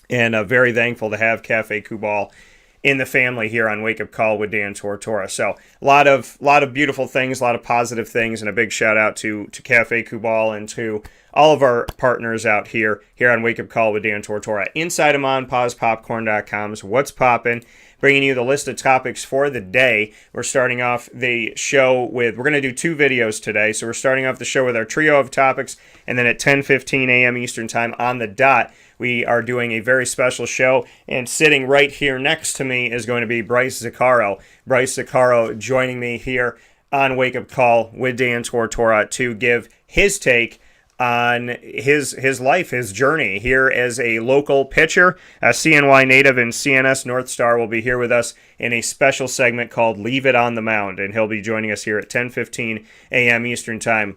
And very thankful to have Cafe Kubal in the family here on Wake Up Call with Dan Tortora. So a lot of beautiful things, a lot of positive things, and a big shout out to Cafe Kubal and to all of our partners out here on Wake Up Call with Dan Tortora. Inside of MonPawsPopcorn.com's What's Poppin', bringing you the list of topics for the day. We're starting off the show with, we're going to do 2 videos today. So we're starting off the show with our trio of topics, and then at 10:15 a.m. Eastern Time on the dot, we are doing a very special show, and sitting right here next to me is going to be Bryce Zaccaro. Bryce Zaccaro joining me here on Wake Up Call with Dan Tortora to give his take on his life, his journey here as a local pitcher. A CNY native and CNS North Star will be here with us in a special segment called Leave It on the Mound, and he'll be joining us here at 10:15 a.m. Eastern Time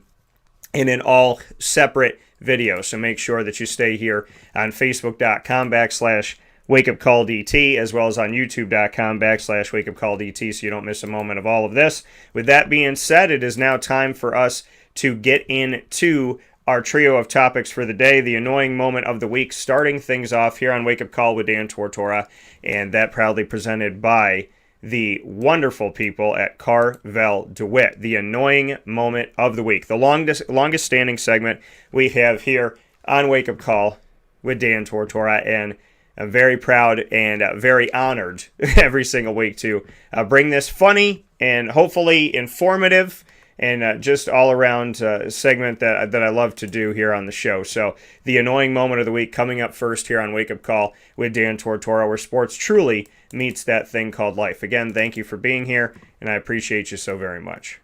and in all separate videos. So make sure that you stay here on Facebook.com/WakeUpCallDT as well as on YouTube.com/WakeUpCallDT so you don't miss a moment of all of this. With that being said, it is now time for us to get into our trio of topics for the day, the annoying moment of the week, starting things off here on Wake Up Call with Dan Tortora, and that proudly presented by the wonderful people at Carvel DeWitt. The annoying moment of the week, the longest standing segment we have here on Wake Up Call with Dan Tortora, and I'm very proud and very honored every single week to bring this funny and hopefully informative and just all-around segment that I love to do here on the show. So the annoying moment of the week coming up first here on Wake Up Call with Dan Tortora, where sports truly meets that thing called life. Again, thank you for being here, and I appreciate you so very much.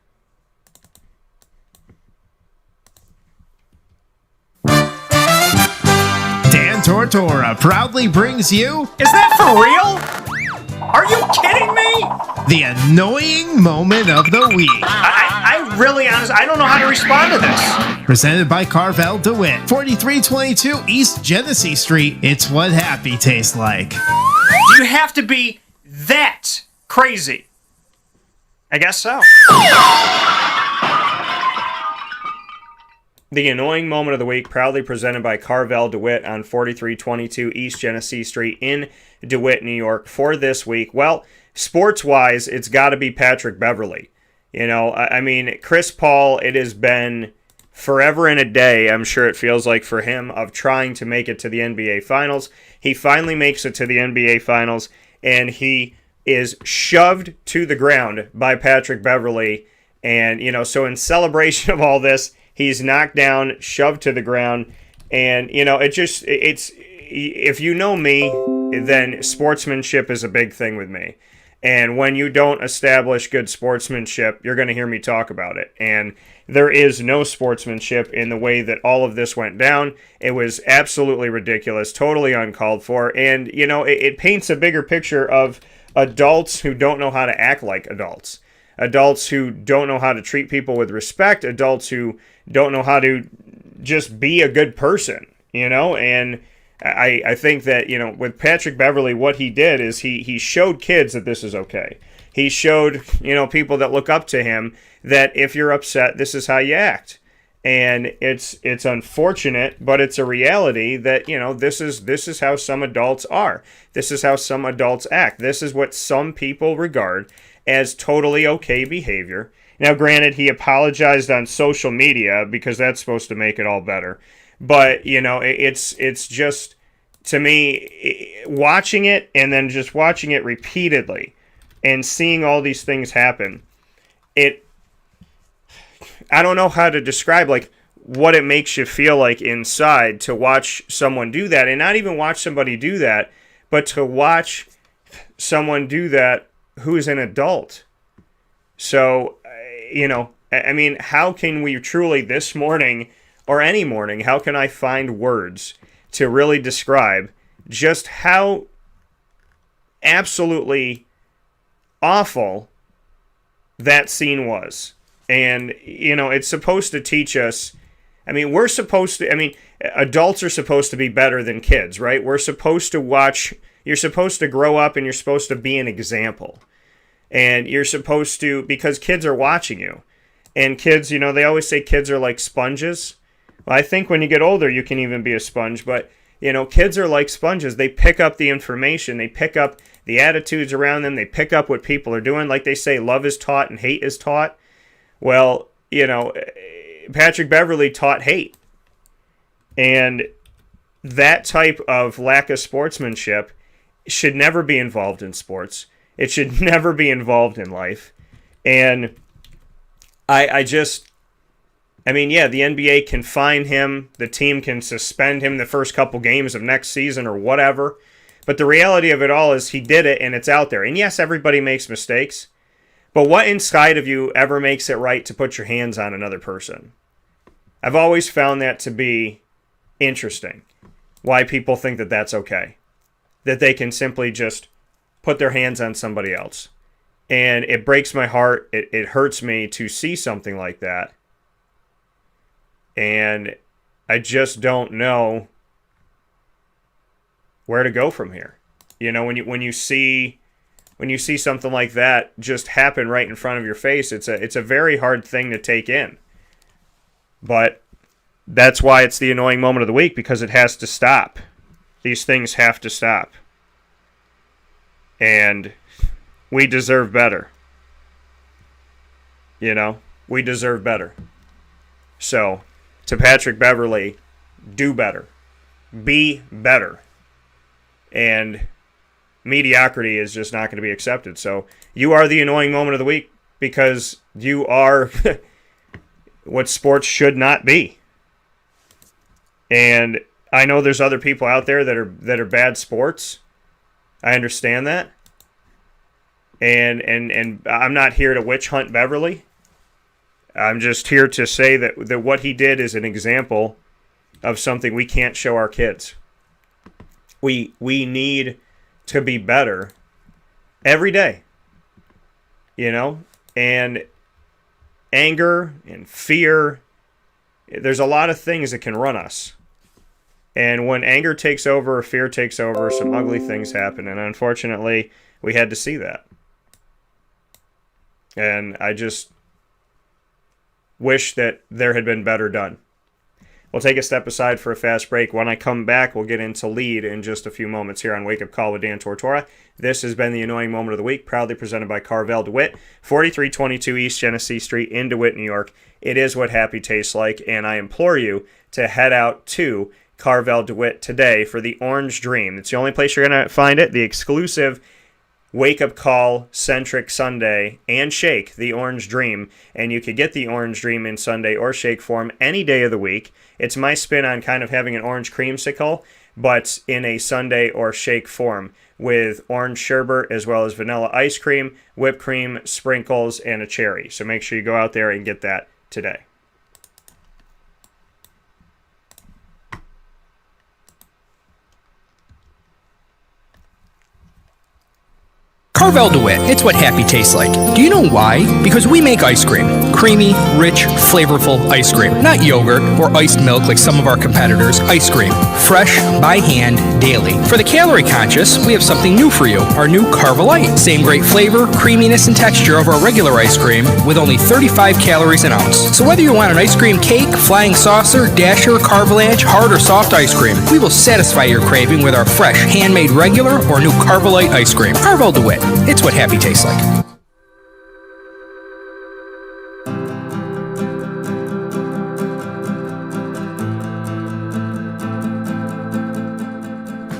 Dan Tortora proudly brings you... Is that for real? Are you kidding me? The annoying moment of the week. I really, honestly, I don't know how to respond to this. Presented by Carvel DeWitt, 4322 East Genesee Street. It's what happy tastes like. You have to be that crazy. I guess so. The annoying moment of the week, proudly presented by Carvel DeWitt on 4322 East Genesee Street in DeWitt, New York, for this week. Well, sports-wise, it's got to be Patrick Beverley. You know, I mean, Chris Paul, it has been forever and a day, I'm sure it feels like for him, of trying to make it to the NBA Finals. He finally makes it to the NBA Finals, and he is shoved to the ground by Patrick Beverley. And, you know, so in celebration of all this, he's knocked down, shoved to the ground, and, you know, it's, if you know me, then sportsmanship is a big thing with me. And when you don't establish good sportsmanship, you're going to hear me talk about it. And there is no sportsmanship in the way that all of this went down. It was absolutely ridiculous, totally uncalled for. And, you know, it paints a bigger picture of adults who don't know how to act like adults. Adults who don't know how to treat people with respect. Adults who don't know how to just be a good person, you know? And I think that, you know, with Patrick Beverley, what he did is he showed kids that this is okay. He showed, you know, people that look up to him that if you're upset, this is how you act. And it's unfortunate, but it's a reality that, you know, this is how some adults are. This is how some adults act. This is what some people regard as totally okay behavior. Now, granted, he apologized on social media because that's supposed to make it all better. But, you know, it's just, to me, watching it and then just watching it repeatedly and seeing all these things happen, I don't know how to describe, like, what it makes you feel like inside to watch someone do that. And not even watch somebody do that, but to watch someone do that who's an adult. So, you know, I mean, how can we truly this morning or any morning, how can I find words to really describe just how absolutely awful that scene was? And, you know, it's supposed to teach us, I mean, adults are supposed to be better than kids, right? We're supposed to watch, you're supposed to grow up and you're supposed to be an example. And you're supposed to, because kids are watching you. And kids, you know, they always say kids are like sponges. Well, I think when you get older, you can even be a sponge. But, Kids are like sponges. They pick up the information. They pick up the attitudes around them. They pick up what people are doing. Like they say, love is taught and hate is taught. Well, Patrick Beverley taught hate. And that type of lack of sportsmanship should never be involved in sports. It should never be involved in life. And the NBA can fine him. The team can suspend him the first couple games of next season or whatever. But the reality of it all is he did it and it's out there. And yes, everybody makes mistakes. But what inside of you ever makes it right to put your hands on another person? I've always found that to be interesting. Why people think that that's okay. That they can simply just put their hands on somebody else. And it breaks my heart. It hurts me to see something like that. And I just don't know where to go from here. When you see something like that just happen right in front of your face, it's a very hard thing to take in. But that's why it's the annoying moment of the week, because it has to stop. These things have to stop. And we deserve better. We deserve better. So, to Patrick Beverley, do better. Be better. And mediocrity is just not going to be accepted. So, you are the annoying moment of the week because you are what sports should not be. And I know there's other people out there that are bad sports. I understand that. And I'm not here to witch hunt Beverley. I'm just here to say that what he did is an example of something we can't show our kids. We need to be better every day. And anger and fear, there's a lot of things that can run us. And when anger takes over or fear takes over, some ugly things happen. And unfortunately, we had to see that. And I just wish that there had been better done. We'll take a step aside for a fast break. When I come back, we'll get into lead in just a few moments here on Wake Up Call with Dan Tortora. This has been the Annoying Moment of the Week, proudly presented by Carvel DeWitt, 4322 East Genesee Street in DeWitt, New York. It is what happy tastes like, and I implore you to head out to Carvel DeWitt today for the Orange Dream. It's the only place you're going to find it, the exclusive Wake Up Call Centric Sunday and Shake, the Orange Dream. And you could get the Orange Dream in Sunday or shake form any day of the week. It's my spin on kind of having an orange creamsicle, but in a Sunday or shake form with orange sherbet as well as vanilla ice cream, whipped cream, sprinkles, and a cherry. So make sure you go out there and get that today. Carvel DeWitt, it's what happy tastes like. Do you know why? Because we make ice cream. Creamy, rich, flavorful ice cream. Not yogurt or iced milk like some of our competitors. Ice cream. Fresh, by hand, daily. For the calorie conscious, we have something new for you. Our new Carvelite. Same great flavor, creaminess, and texture of our regular ice cream with only 35 calories an ounce. So whether you want an ice cream cake, flying saucer, dasher, carvalanche, hard or soft ice cream, we will satisfy your craving with our fresh, handmade regular or new Carvelite ice cream. Carvel DeWitt. It's what happy tastes like.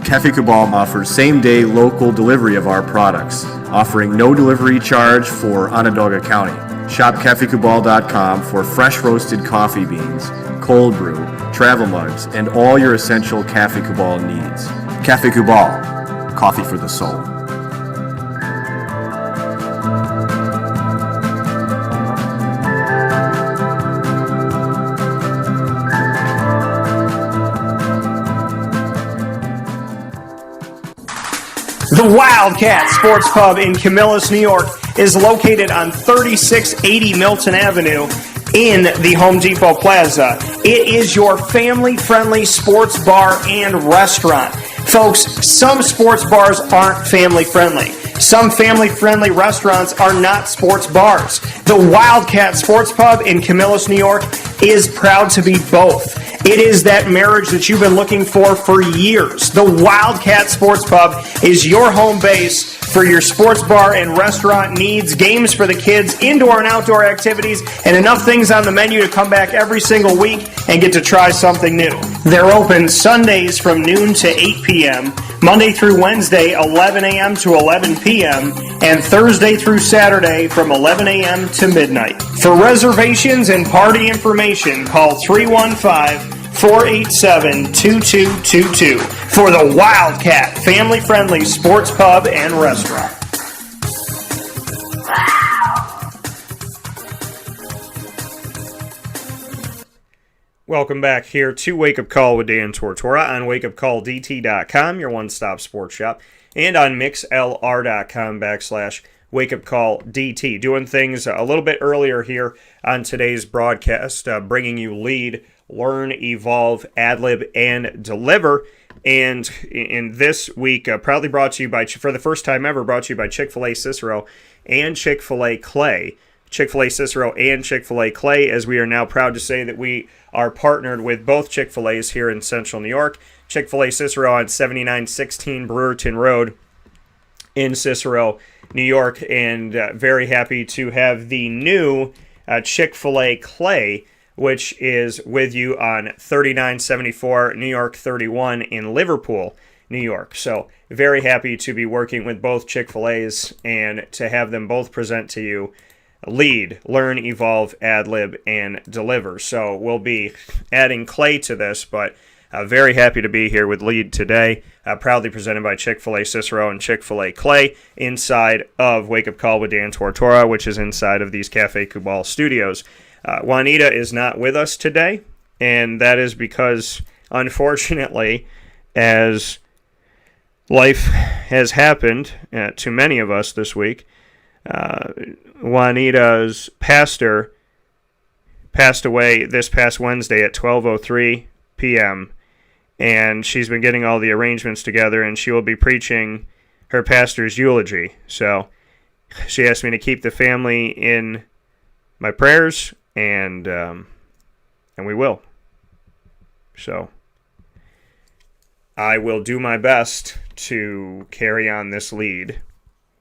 Cafe Cabal offers same-day local delivery of our products, offering no delivery charge for Onondaga County. Shop cafecabal.com for fresh roasted coffee beans, cold brew, travel mugs, and all your essential Cafe Cabal needs. Cafe Cabal, coffee for the soul. The Wildcat Sports Pub in Camillus, New York is located on 3680 Milton Avenue in the Home Depot Plaza. It is your family-friendly sports bar and restaurant. Folks, some sports bars aren't family-friendly. Some family-friendly restaurants are not sports bars. The Wildcat Sports Pub in Camillus, New York is proud to be both. It is that marriage that you've been looking for years. The Wildcat Sports Pub is your home base for your sports bar and restaurant needs, games for the kids, indoor and outdoor activities, and enough things on the menu to come back every single week and get to try something new. They're open Sundays from noon to 8 p.m., Monday through Wednesday, 11 a.m. to 11 p.m., and Thursday through Saturday from 11 a.m. to midnight. For reservations and party information, call 315-487-2222 for the Wildcat family-friendly sports pub and restaurant. Welcome back here to Wake Up Call with Dan Tortora on wakeupcalldt.com, your one-stop sports shop, and on mixlr.com/wakeupcalldt. Doing things a little bit earlier here on today's broadcast, bringing you Lead, Learn, Evolve, Adlib, and Deliver. And in this week, proudly brought to you by, for the first time ever, brought to you by Chick-fil-A Cicero and Chick-fil-A Clay. Chick-fil-A Cicero and Chick-fil-A Clay, as we are now proud to say that we are partnered with both Chick-fil-A's here in Central New York. Chick-fil-A Cicero on 7916 Brewerton Road in Cicero, New York, and very happy to have the new Chick-fil-A Clay, which is with you on 3974 New York 31 in Liverpool, New York. So very happy to be working with both Chick-fil-A's and to have them both present to you Lead, Learn, Evolve, Adlib, and Deliver. So we'll be adding Clay to this, but very happy to be here with Lead today, proudly presented by Chick-fil-A Cicero and Chick-fil-A Clay inside of Wake Up Call with Dan Tortora, which is inside of these Cafe Kubal studios. Juanita is not with us today, and that is because, unfortunately, as life has happened to many of us this week, Juanita's pastor passed away this past Wednesday at 12:03 p.m., and she's been getting all the arrangements together, and she will be preaching her pastor's eulogy. So she asked me to keep the family in my prayers, and we will. So I will do my best to carry on this lead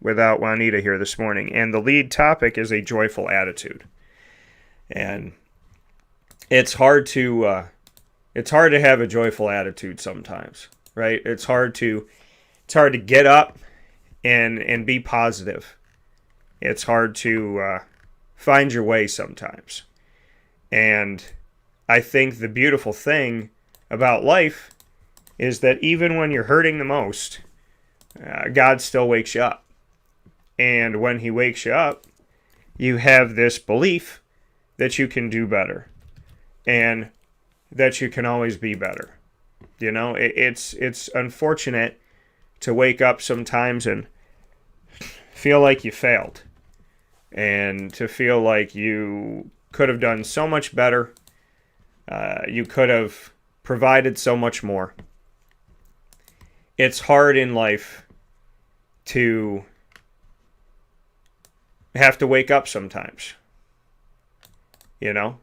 without Juanita here this morning. And the lead topic is a joyful attitude. And it's hard to have a joyful attitude sometimes, right? It's hard to get up and be positive. It's hard to find your way sometimes. And I think the beautiful thing about life is that even when you're hurting the most, God still wakes you up. And when he wakes you up, you have this belief that you can do better and that you can always be better. You know, it's unfortunate to wake up sometimes and feel like you failed and to feel like you could have done so much better. You could have provided so much more. It's hard in life to have to wake up sometimes. You know?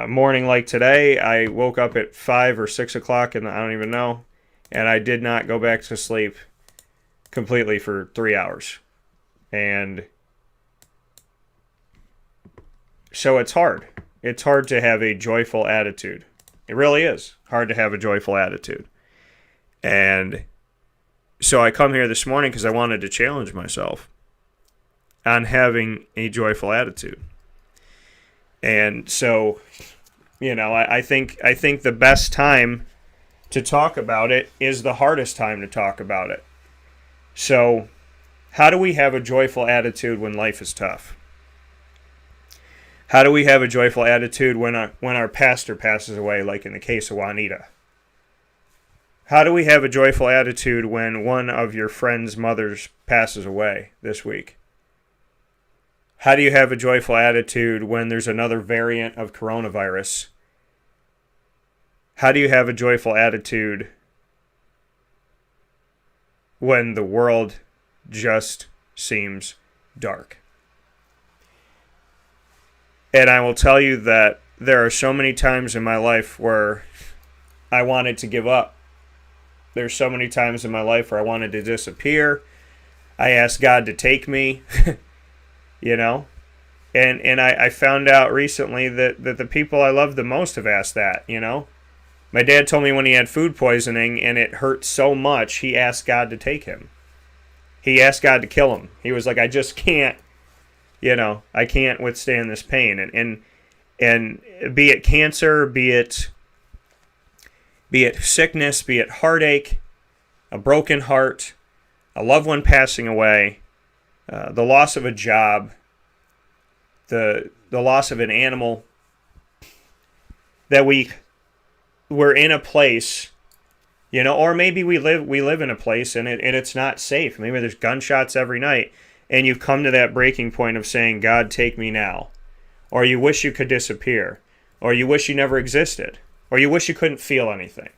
Morning like today, I woke up at 5 or 6 o'clock, and I don't even know, and I did not go back to sleep completely for 3 hours. And so it's hard. It's hard to have a joyful attitude. It really is hard to have a joyful attitude. And so I come here this morning because I wanted to challenge myself on having a joyful attitude. And so, you know, I think the best time to talk about it is the hardest time to talk about it. So, how do we have a joyful attitude when life is tough? How do we have a joyful attitude when our pastor passes away, like in the case of Juanita? How do we have a joyful attitude when one of your friend's mothers passes away this week? How do you have a joyful attitude when there's another variant of coronavirus? How do you have a joyful attitude when the world just seems dark? And I will tell you that there are so many times in my life where I wanted to give up. There's so many times in my life where I wanted to disappear. I asked God to take me, you know. And I found out recently that the people I love the most have asked that, you know. My dad told me when he had food poisoning and it hurt so much, he asked God to take him. He asked God to kill him. He was like, I just can't, you know, I can't withstand this pain. And be it cancer, be it sickness, be it heartache, a broken heart, a loved one passing away, the loss of a job, the loss of an animal, that we're in a place, you know, or maybe we live in a place and it's not safe. Maybe there's gunshots every night, and you've come to that breaking point of saying, God, take me now. Or you wish you could disappear, or you wish you never existed, or you wish you couldn't feel anything.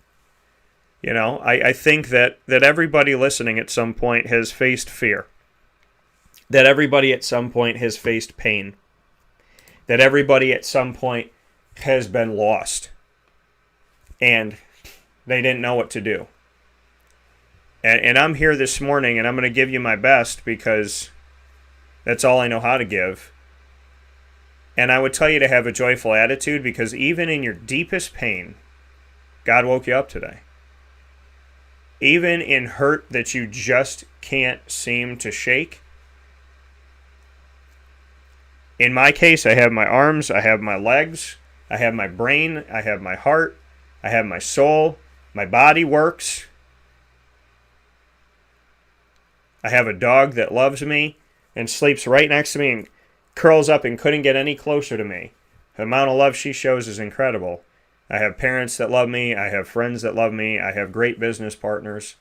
You know, I think that everybody listening at some point has faced fear. That everybody at some point has faced pain. That everybody at some point has been lost. And they didn't know what to do. And I'm here this morning, and I'm going to give you my best because that's all I know how to give. And I would tell you to have a joyful attitude, because even in your deepest pain, God woke you up today. Even in hurt that you just can't seem to shake. In my case, I have my arms, I have my legs, I have my brain, I have my heart, I have my soul, my body works. I have a dog that loves me and sleeps right next to me and curls up and couldn't get any closer to me. The amount of love she shows is incredible. I have parents that love me. I have friends that love me. I have great business partners.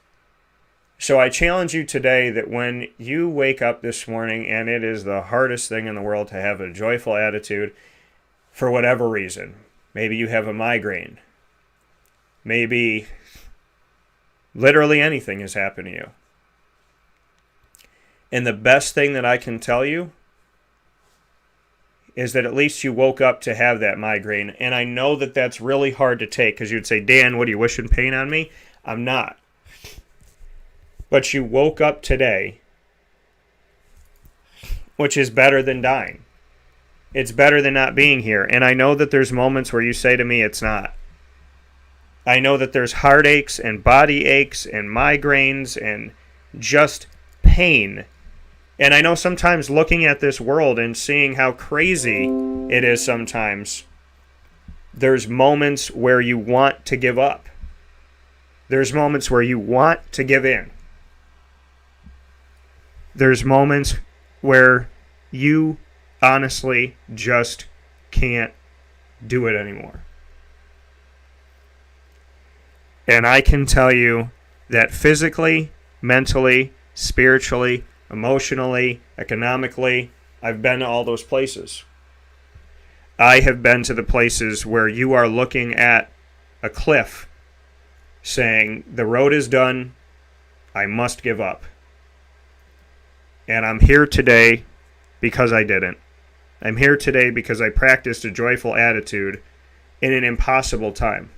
So I challenge you today that when you wake up this morning, and it is the hardest thing in the world to have a joyful attitude for whatever reason. Maybe you have a migraine. Maybe literally anything has happened to you. And the best thing that I can tell you is that at least you woke up to have that migraine. And I know that that's really hard to take, because you'd say, Dan, what are you wishing pain on me? I'm not. But you woke up today, which is better than dying. It's better than not being here. And I know that there's moments where you say to me, it's not. I know that there's heartaches and body aches and migraines and just pain. And I know sometimes looking at this world and seeing how crazy it is sometimes, there's moments where you want to give up. There's moments where you want to give in. There's moments where you honestly just can't do it anymore. And I can tell you that physically, mentally, spiritually, emotionally, economically, I've been to all those places. I have been to the places where you are looking at a cliff saying, the road is done, I must give up. And I'm here today because I didn't. I'm here today because I practiced a joyful attitude in an impossible time.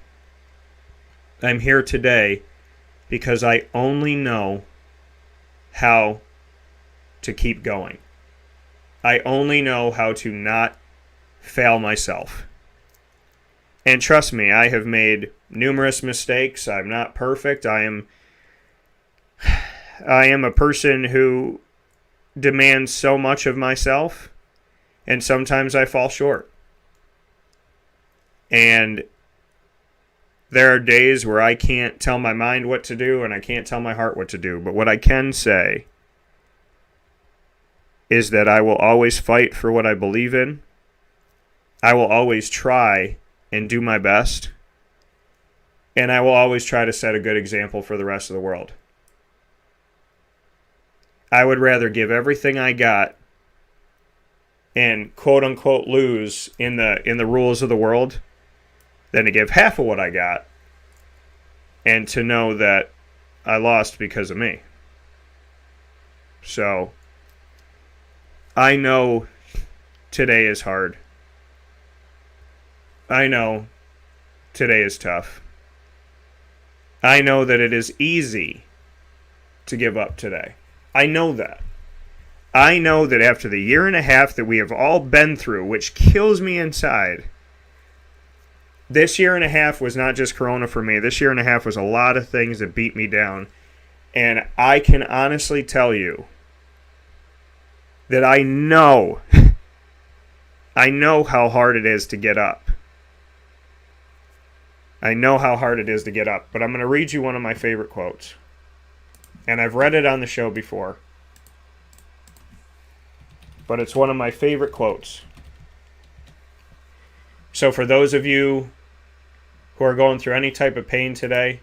I'm here today because I only know how to keep going. I only know how to not fail myself. And trust me, I have made numerous mistakes. I'm not perfect. I am a person who demands so much of myself, and sometimes I fall short. And there are days where I can't tell my mind what to do, and I can't tell my heart what to do. But what I can say is that I will always fight for what I believe in. I will always try and do my best. And I will always try to set a good example for the rest of the world. I would rather give everything I got and quote unquote lose in the rules of the world than to give half of what I got and to know that I lost because of me. So I know today is hard. I know today is tough. I know that it is easy to give up today. I know that. I know that after the year and a half that we have all been through, which kills me inside, this year and a half was not just Corona for me. This year and a half was a lot of things that beat me down. And I can honestly tell you that I know how hard it is to get up. I know how hard it is to get up. But I'm going to read you one of my favorite quotes. And I've read it on the show before. But it's one of my favorite quotes. So for those of you who are going through any type of pain today,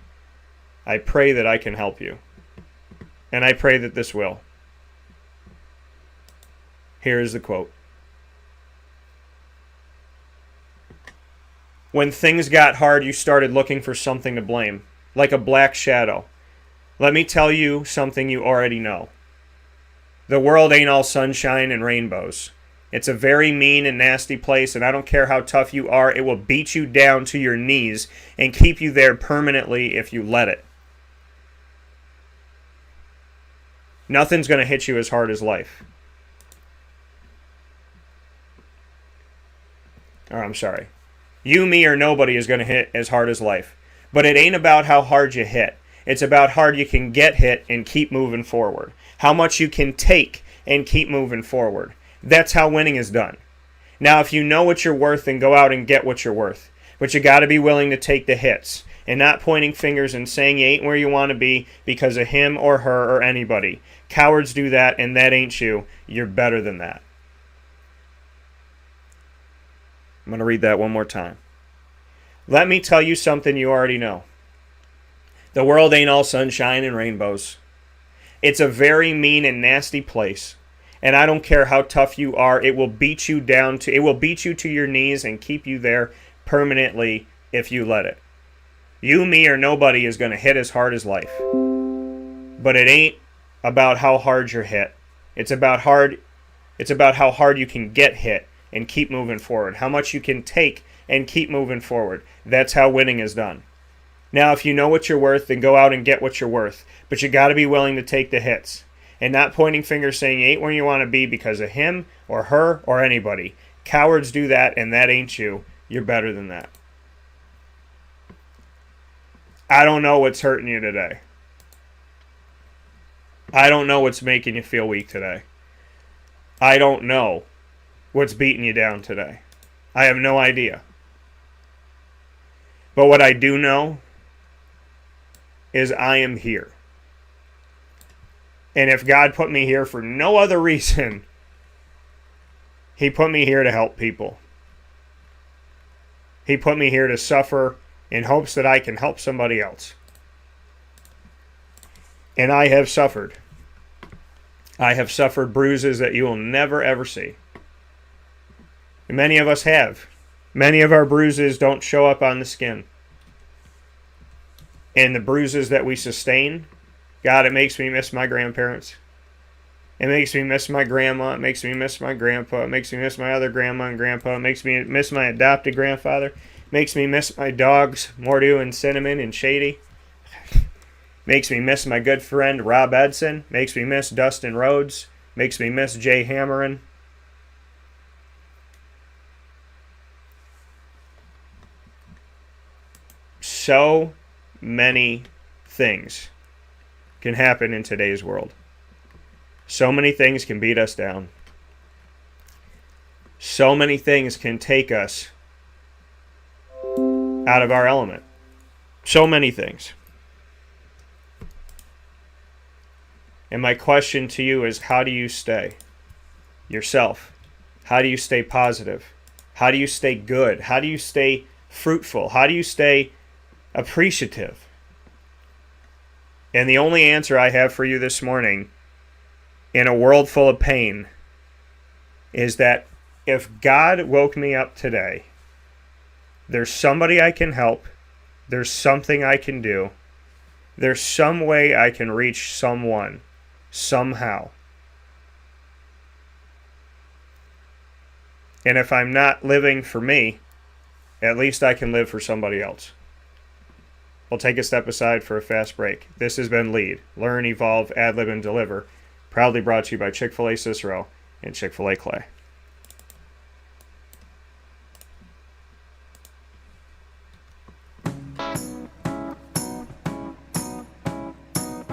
I pray that I can help you. And I pray that this will. Here is the quote. When things got hard, you started looking for something to blame, like a black shadow. Let me tell you something you already know. The world ain't all sunshine and rainbows. It's a very mean and nasty place, and I don't care how tough you are, it will beat you down to your knees and keep you there permanently if you let it. Nothing's going to hit you as hard as life. Or I'm sorry. You, me, or nobody is going to hit as hard as life. But it ain't about how hard you hit. It's about how hard you can get hit and keep moving forward. How much you can take and keep moving forward. That's how winning is done. Now, if you know what you're worth, then go out and get what you're worth. But you got to be willing to take the hits and not pointing fingers and saying you ain't where you want to be because of him or her or anybody. Cowards do that, and that ain't you. You're better than that. I'm going to read that one more time. Let me tell you something you already know. The world ain't all sunshine and rainbows. It's a very mean and nasty place. And I don't care how tough you are, it will beat you to your knees and keep you there permanently if you let it. You, me, or nobody is going to hit as hard as life. But it ain't about how hard you're hit. It's about how hard you can get hit and keep moving forward. How much you can take and keep moving forward. That's how winning is done. Now, if you know what you're worth, then go out and get what you're worth. But you got to be willing to take the hits. And not pointing fingers saying you ain't where you want to be because of him or her or anybody. Cowards do that, and that ain't you. You're better than that. I don't know what's hurting you today. I don't know what's making you feel weak today. I don't know what's beating you down today. I have no idea. But what I do know is I am here. And if God put me here for no other reason, He put me here to help people. He put me here to suffer in hopes that I can help somebody else. And I have suffered. I have suffered bruises that you will never ever see. And many of us have. Many of our bruises don't show up on the skin. And the bruises that we sustain, God, it makes me miss my grandparents. It makes me miss my grandma. It makes me miss my grandpa. It makes me miss my other grandma and grandpa. It makes me miss my adopted grandfather. It makes me miss my dogs, Mordew and Cinnamon and Shady. Makes me miss my good friend Rob Edson. Makes me miss Dustin Rhodes. Makes me miss Jay Hammerin. So many things can happen in today's world. So many things can beat us down. So many things can take us out of our element. So many things. And my question to you is, how do you stay yourself? How do you stay positive? How do you stay good? How do you stay fruitful? How do you stay appreciative? And the only answer I have for you this morning, in a world full of pain, is that if God woke me up today, there's somebody I can help, there's something I can do, there's some way I can reach someone, somehow. And if I'm not living for me, At least I can live for somebody else. We'll take a step aside for a fast break. This has been Lead, Learn, Evolve, Ad-Lib, and Deliver, proudly brought to you by Chick-fil-A Cicero and Chick-fil-A Clay.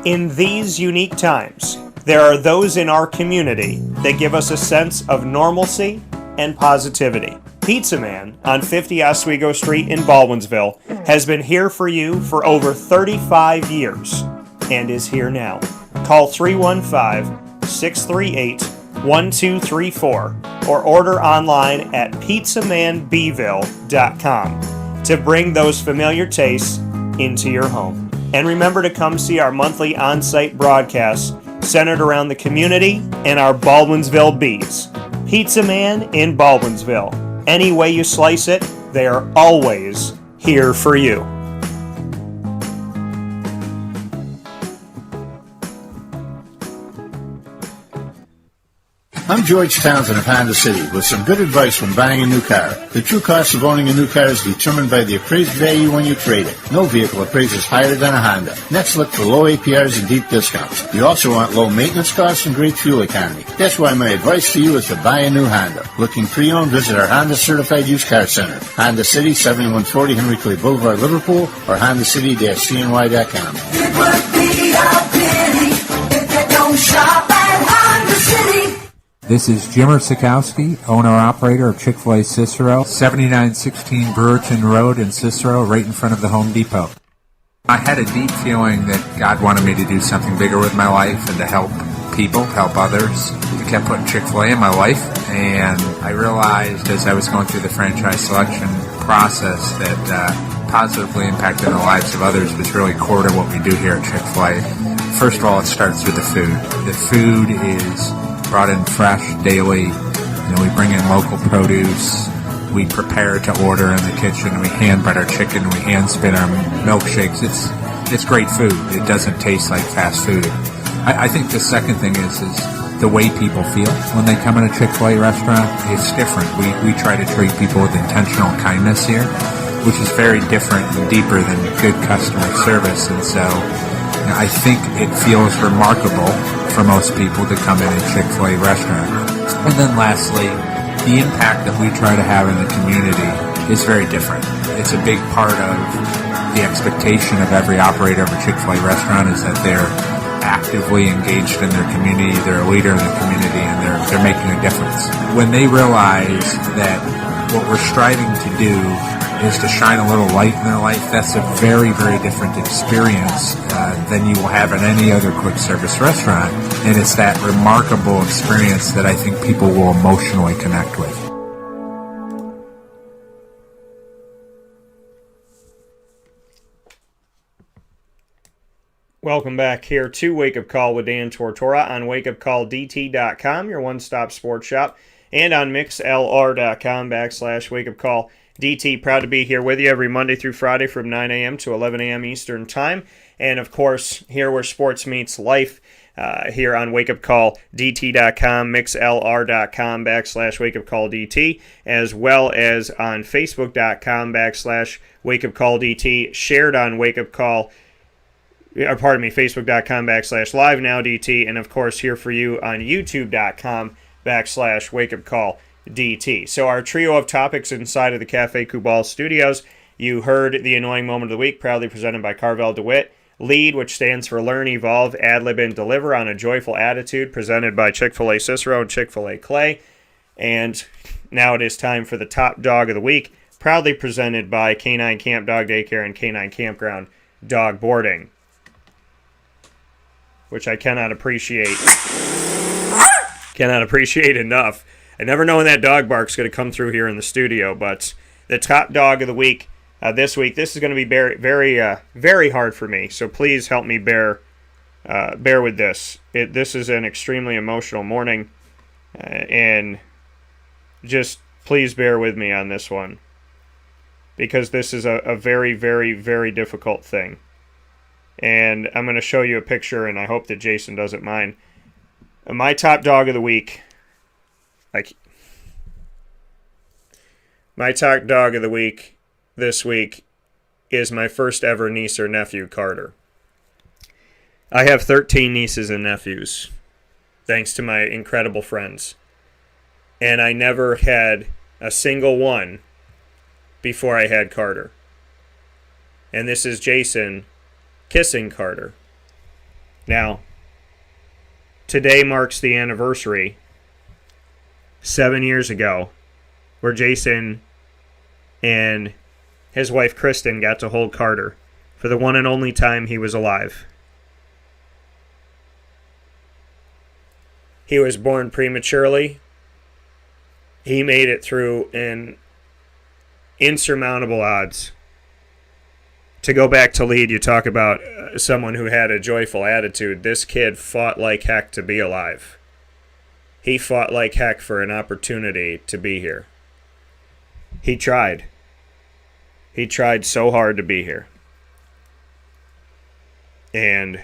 In these unique times, there are those in our community that give us a sense of normalcy and positivity. Pizza Man on 50 Oswego Street in Baldwinsville has been here for you for over 35 years and is here now. Call 315-638-1234 or order online at pizzamanbville.com to bring those familiar tastes into your home. And remember to come see our monthly on-site broadcasts centered around the community and our Baldwinsville Bees. Pizza Man in Baldwinsville. Any way you slice it, they are always here for you. I'm George Townsend of Honda City with some good advice when buying a new car. The true cost of owning a new car is determined by the appraised value when you trade it. No vehicle appraises higher than a Honda. Next, look for low APRs and deep discounts. You also want low maintenance costs and great fuel economy. That's why my advice to you is to buy a new Honda. Looking pre-owned, visit our Honda Certified Used Car Center. Honda City, 7140 Henry Clay Boulevard, Liverpool, or HondaCity-CNY.com. It would be a pity if you don't shop at Honda City. This is Jimmer Sikowski, owner-operator of Chick-fil-A Cicero, 7916 Brewerton Road in Cicero, right in front of the Home Depot. I had a deep feeling that God wanted me to do something bigger with my life and to help people, help others. He kept putting Chick-fil-A in my life, and I realized as I was going through the franchise selection process that positively impacting the lives of others was really core to what we do here at Chick-fil-A. First of all, it starts with the food. The food is brought in fresh daily. We bring in local produce. We prepare to order in the kitchen. We hand butter chicken. We hand spin our milkshakes. It's great food. It doesn't taste like fast food. I think the second thing is the way people feel when they come in a Chick-fil-A restaurant. It's different. We try to treat people with intentional kindness here, which is very different and deeper than good customer service. And so I think it feels remarkable for most people to come in a Chick-fil-A restaurant. And then lastly, the impact that we try to have in the community is very different. It's a big part of the expectation of every operator of a Chick-fil-A restaurant is that they're actively engaged in their community, they're a leader in the community, and they're making a difference. When they realize that what we're striving to do is to shine a little light in their life, that's a very, very different experience than you will have in any other quick service restaurant. And it's that remarkable experience that I think people will emotionally connect with. Welcome back here to Wake Up Call with Dan Tortora on wakeupcalldt.com, your one-stop sports shop, and on mixlr.com/wakeupcall. DT, proud to be here with you every Monday through Friday from 9 a.m. to 11 a.m. Eastern Time. And, of course, here where sports meets life, here on wakeupcalldt.com, mixlr.com/wakeupcalldt, as well as on facebook.com/wakeupcalldt, shared on facebook.com/live-now-DT, and, of course, here for you on youtube.com/wakeupcalldt. So our trio of topics inside of the Cafe Kubal studios. You heard the Annoying Moment of the Week, proudly presented by Carvel DeWitt. Lead, which stands for Learn, Evolve, Ad-Lib, and Deliver on a Joyful Attitude, presented by Chick-fil-A Cicero and Chick-fil-A Clay. And now it is time for the Top Dog of the Week, proudly presented by K9 Kamp Dog Daycare and K9 Kampground Dog Boarding, which I cannot appreciate enough. I never know when that dog bark's going to come through here in the studio, but the top dog of the week this week, this is going to be very, very hard for me, so please help me bear with this. This is an extremely emotional morning, and just please bear with me on this one, because this is a very, very, very difficult thing. And I'm going to show you a picture, and I hope that Jason doesn't mind. My top dog of the week... My top dog of the week this week is my first ever niece or nephew, Carter. I have 13 nieces and nephews, thanks to my incredible friends. And I never had a single one before I had Carter. And this is Jason kissing Carter. Now, today marks the anniversary, 7 years ago, where Jason and his wife Kristen got to hold Carter for the one and only time he was alive. He was born prematurely. He made it through an insurmountable odds. To go back to lead, you talk about someone who had a joyful attitude. This kid fought like heck to be alive. He fought like heck for an opportunity to be here. He tried. He tried so hard to be here. And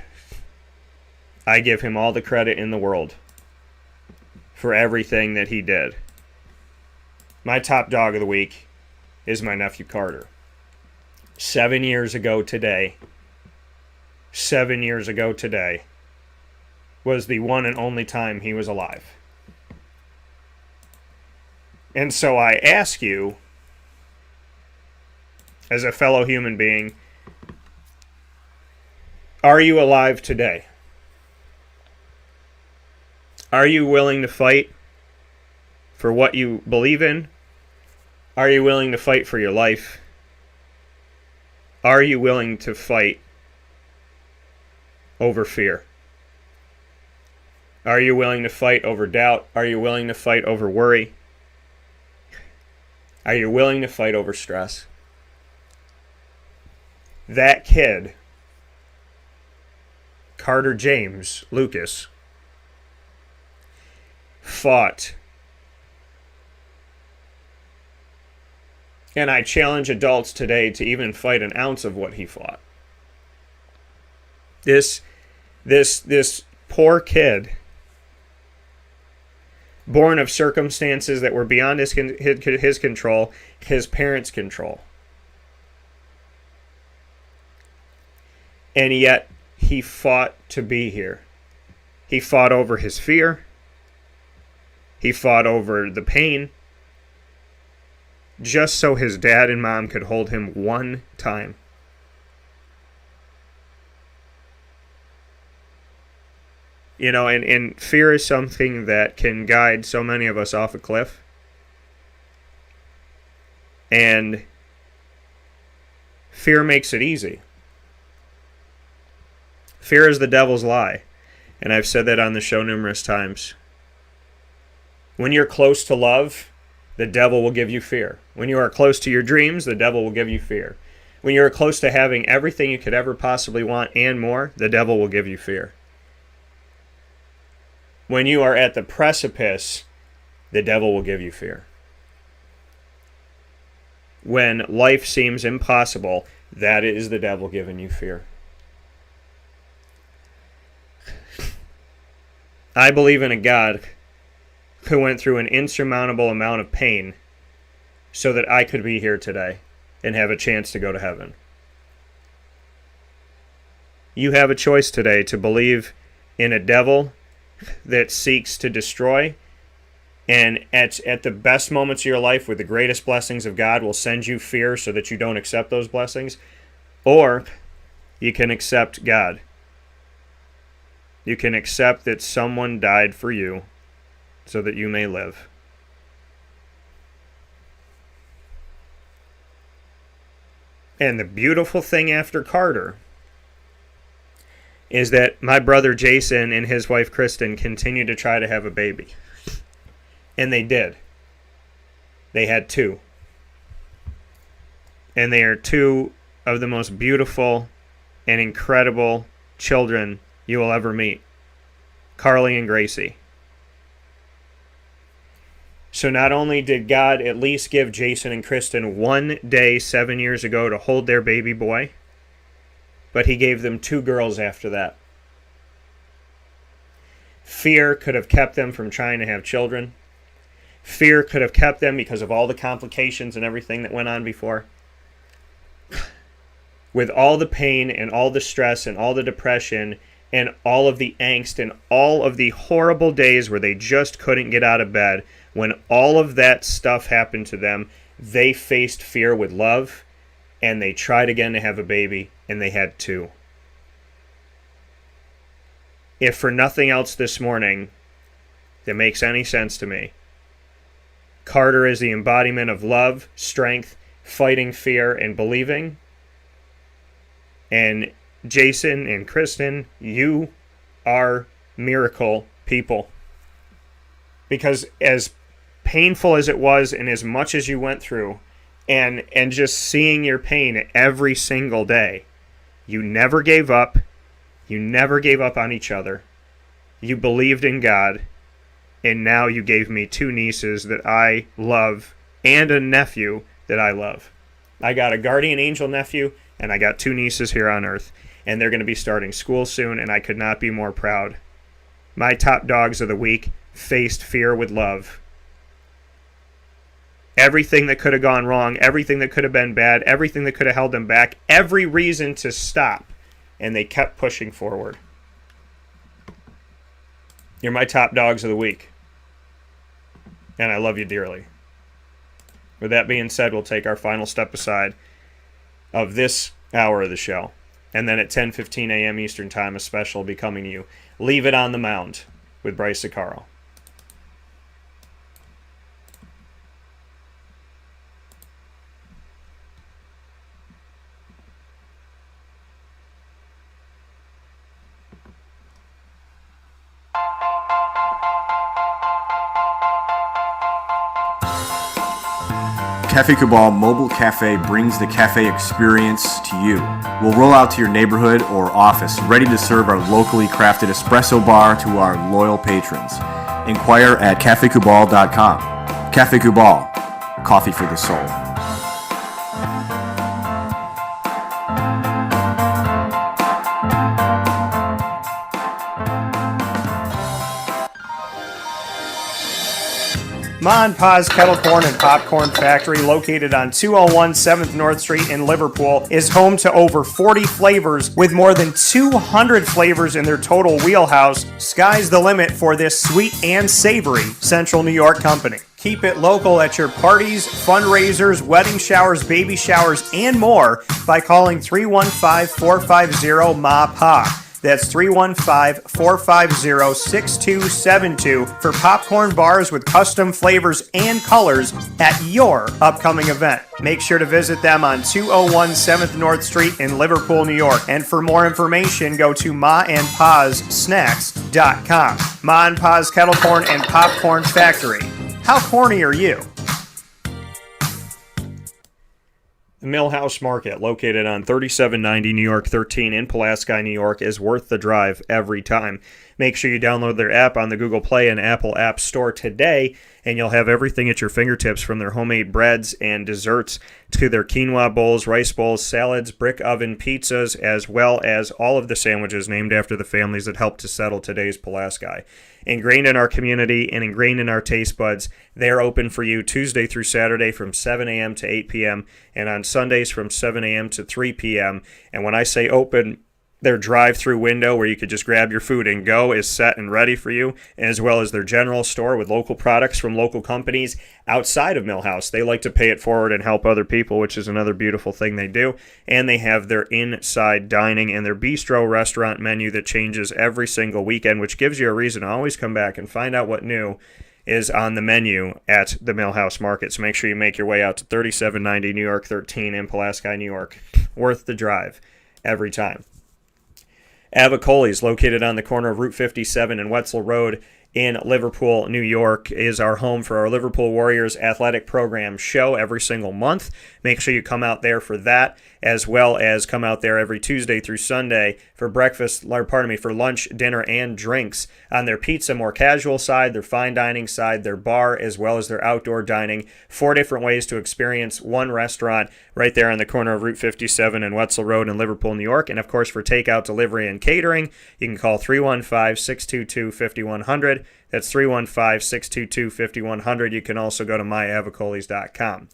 I give him all the credit in the world for everything that he did. My top dog of the week is my nephew Carter. 7 years ago today, 7 years ago today, was the one and only time he was alive. And so I ask you, as a fellow human being, are you alive today? Are you willing to fight for what you believe in? Are you willing to fight for your life? Are you willing to fight over fear? Are you willing to fight over doubt? Are you willing to fight over worry? Are you willing to fight over stress? That kid, Carter James Lucas, fought. And I challenge adults today to even fight an ounce of what he fought. This poor kid, born of circumstances that were beyond his control, his parents' control. And yet, he fought to be here. He fought over his fear. He fought over the pain. Just so his dad and mom could hold him one time. You know, and fear is something that can guide so many of us off a cliff. And fear makes it easy. Fear is the devil's lie. And I've said that on the show numerous times. When you're close to love, the devil will give you fear. When you are close to your dreams, the devil will give you fear. When you are close to having everything you could ever possibly want and more, the devil will give you fear. When you are at the precipice, the devil will give you fear. When life seems impossible, that is the devil giving you fear. I believe in a God who went through an insurmountable amount of pain so that I could be here today and have a chance to go to heaven. You have a choice today to believe in a devil that seeks to destroy, and at the best moments of your life with the greatest blessings of God will send you fear so that you don't accept those blessings, or you can accept God. You can accept that someone died for you so that you may live. And the beautiful thing after Carter is that my brother Jason and his wife Kristen continue to try to have a baby. And they did. They had two. And they are two of the most beautiful and incredible children you will ever meet. Carly and Gracie. So not only did God at least give Jason and Kristen one day 7 years ago to hold their baby boy, but he gave them two girls after that. Fear could have kept them from trying to have children. Fear could have kept them because of all the complications and everything that went on before. with all the pain and all the stress and all the depression and all of the angst and all of the horrible days where they just couldn't get out of bed, when all of that stuff happened to them, they faced fear with love, and they tried again to have a baby, and they had two. If for nothing else this morning that makes any sense to me, Carter is the embodiment of love, strength, fighting fear, and believing. And Jason and Kristen, you are miracle people. Because as painful as it was and as much as you went through, and just seeing your pain every single day, you never gave up. You never gave up on each other. You believed in God. And now you gave me two nieces that I love and a nephew that I love. I got a guardian angel nephew, and I got two nieces here on earth. And they're going to be starting school soon, and I could not be more proud. My top dogs of the week faced fear with love. Everything that could have gone wrong, everything that could have been bad, everything that could have held them back, every reason to stop. And they kept pushing forward. You're my top dogs of the week. And I love you dearly. With that being said, we'll take our final step aside of this hour of the show. And then at 10:15 a.m. Eastern Time, a special will be coming to you. Leave It on the Mound with Bryce Sicaro. Cafe Cabal Mobile Cafe brings the cafe experience to you. We'll roll out to your neighborhood or office, ready to serve our locally crafted espresso bar to our loyal patrons. Inquire at cafecabal.com. Cafe Cabal, coffee for the soul. Ma and Pa's Kettle Corn and Popcorn Factory, located on 201 7th North Street in Liverpool, is home to over 40 flavors with more than 200 flavors in their total wheelhouse. Sky's the limit for this sweet and savory Central New York company. Keep it local at your parties, fundraisers, wedding showers, baby showers, and more by calling 315-450-MA-PA. That's 315-450-6272 for popcorn bars with custom flavors and colors at your upcoming event. Make sure to visit them on 201 7th North Street in Liverpool, New York. And for more information, go to maandpassnacks.com. Ma and Pa's Kettle Corn and Popcorn Factory. How corny are you? The Millhouse Market, located on 3790 New York 13 in Pulaski, New York, is worth the drive every time. Make sure you download their app on the Google Play and Apple App Store today, and you'll have everything at your fingertips, from their homemade breads and desserts to their quinoa bowls, rice bowls, salads, brick oven pizzas, as well as all of the sandwiches named after the families that helped to settle today's Pulaski. Ingrained in our community and ingrained in our taste buds, they're open for you Tuesday through Saturday from 7 a.m. to 8 p.m. and on Sundays from 7 a.m. to 3 p.m. And when I say open, their drive-through window where you could just grab your food and go is set and ready for you, as well as their general store with local products from local companies outside of Millhouse. They like to pay it forward and help other people, which is another beautiful thing they do. And they have their inside dining and their bistro restaurant menu that changes every single weekend, which gives you a reason to always come back and find out what new is on the menu at the Millhouse Market. So make sure you make your way out to 3790 New York 13 in Pulaski, New York. Worth the drive every time. Avicoli's, located on the corner of Route 57 and Wetzel Road in Liverpool, New York, is our home for our Liverpool Warriors athletic program show every single month. Make sure you come out there for that, as well as come out there every Tuesday through Sunday for for lunch, dinner, and drinks on their pizza, more casual side, their fine dining side, their bar, as well as their outdoor dining. 4 different ways to experience one restaurant right there on the corner of Route 57 and Wetzel Road in Liverpool, New York. And, of course, for takeout, delivery, and catering, you can call 315-622-5100. That's 315-622-5100. You can also go to myavicolis.com.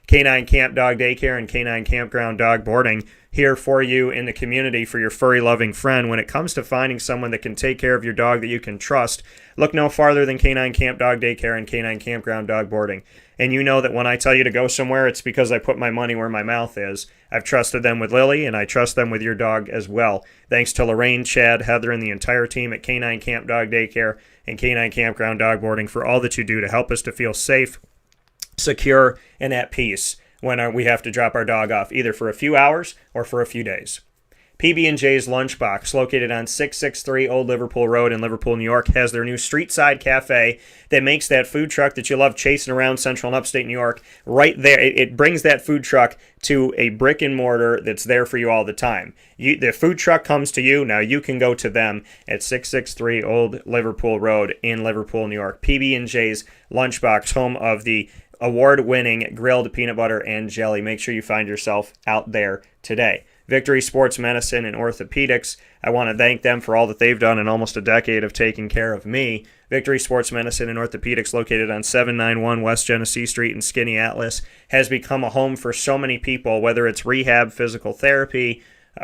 Canine Camp Dog Daycare and Canine Kampground Dog Boarding here for you in the community for your furry loving friend. When it comes to finding someone that can take care of your dog that you can trust, look no farther than Canine Camp Dog Daycare and Canine Kampground Dog Boarding. And you know that when I tell you to go somewhere, it's because I put my money where my mouth is. I've trusted them with Lily, and I trust them with your dog as well. Thanks to Lorraine, Chad, Heather, and the entire team at Canine Camp Dog Daycare and Canine Kampground Dog Boarding for all that you do to help us to feel safe, secure, and at peace when we have to drop our dog off, either for a few hours or for a few days. PB&J's Lunchbox, located on 663 Old Liverpool Road in Liverpool, New York, has their new street side cafe that makes that food truck that you love chasing around central and upstate New York right there. It brings that food truck to a brick and mortar that's there for you all the time. The food truck comes to you. Now you can go to them at 663 Old Liverpool Road in Liverpool, New York. PB&J's Lunchbox, home of the award-winning grilled peanut butter and jelly. Make sure you find yourself out there today. Victory Sports Medicine and Orthopedics, I want to thank them for all that they've done in almost a decade of taking care of me. Victory Sports Medicine and Orthopedics, located on 791 West Genesee Street in Skinny Atlas, has become a home for so many people, whether it's rehab, physical therapy,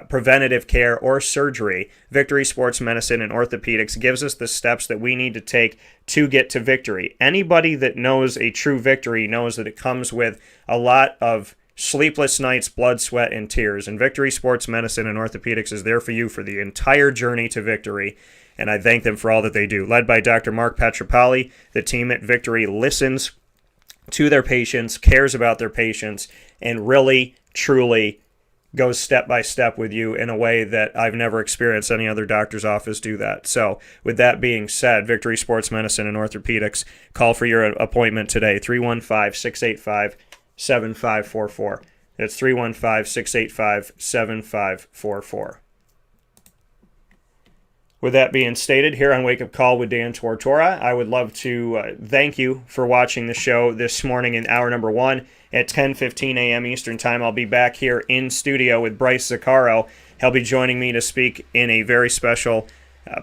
preventative care, or surgery. Victory Sports Medicine and Orthopedics gives us the steps that we need to take to get to victory. Anybody that knows a true victory knows that it comes with a lot of sleepless nights, blood, sweat, and tears. And Victory Sports Medicine and Orthopedics is there for you for the entire journey to victory. And I thank them for all that they do. Led by Dr. Mark Petropoli, the team at Victory listens to their patients, cares about their patients, and really, truly goes step by step with you in a way that I've never experienced any other doctor's office do that. So with that being said, Victory Sports Medicine and Orthopedics, call for your appointment today, 315-685-7544. That's 315-685-7544. With that being stated, here on Wake Up Call with Dan Tortora, I would love to thank you for watching the show this morning in hour number 1 at 10:15 a.m. Eastern Time. I'll be back here in studio with Bryce Cicero. He'll be joining me to speak in a very special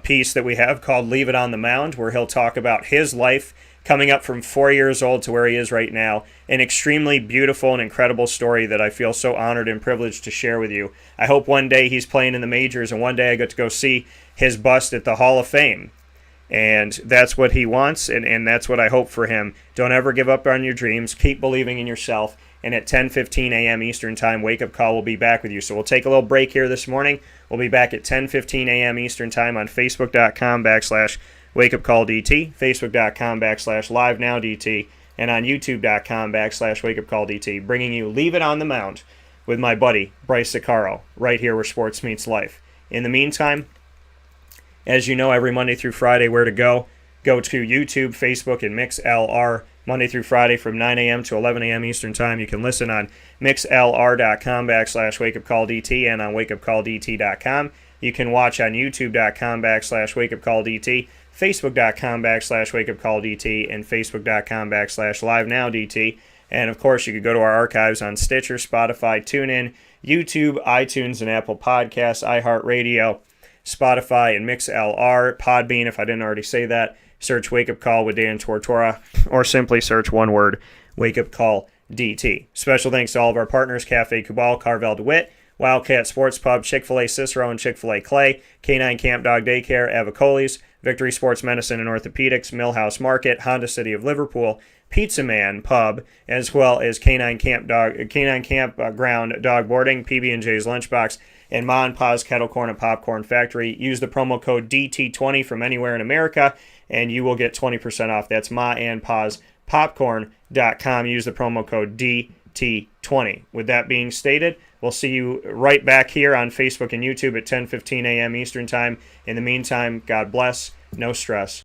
piece that we have called Leave It on the Mound, where he'll talk about his life coming up from 4 years old to where he is right now. An extremely beautiful and incredible story that I feel so honored and privileged to share with you. I hope one day he's playing in the majors, and one day I get to go see his bust at the Hall of Fame. And that's what he wants, and that's what I hope for him. Don't ever give up on your dreams. Keep believing in yourself. And at 10:15 a.m. Eastern Time, Wake Up Call will be back with you. So we'll take a little break here this morning. We'll be back at 10:15 a.m. Eastern Time on Facebook.com/WakeUpCallDT, Facebook.com/LiveNowDT, and on YouTube.com/WakeUpCallDT, bringing you Leave It on the Mound with my buddy, Bryce Cicero, right here where sports meets life. In the meantime, as you know, every Monday through Friday, where to go? Go to YouTube, Facebook, and MixLR Monday through Friday from 9 a.m. to 11 a.m. Eastern Time. You can listen on MixLR.com/WakeUpCallDT and on WakeUpCallDT.com. You can watch on YouTube.com/WakeUpCallDT, Facebook.com/WakeUpCallDT, and Facebook.com/LiveNowDT. And of course, you could go to our archives on Stitcher, Spotify, TuneIn, YouTube, iTunes, and Apple Podcasts, iHeartRadio, Spotify, and MixLR, Podbean, if I didn't already say that. Search Wake Up Call with Dan Tortora, or simply search one word, Wake Up Call DT. Special thanks to all of our partners, Cafe Cabal, Carvel DeWitt, Wildcat Sports Pub, Chick-fil-A Cicero and Chick-fil-A Clay, Canine Camp Dog Daycare, Avicoli's, Victory Sports Medicine and Orthopedics, Millhouse Market, Honda City of Liverpool, Pizza Man Pub, as well as Canine Kampground Dog Boarding, PB&J's Lunchbox, and Ma and Pa's Kettle Corn and Popcorn Factory. Use the promo code DT20 from anywhere in America, and you will get 20% off. That's Ma and Pa's Popcorn.com. Use the promo code DT20. With that being stated, we'll see you right back here on Facebook and YouTube at 10:15 a.m. Eastern Time. In the meantime, God bless, no stress,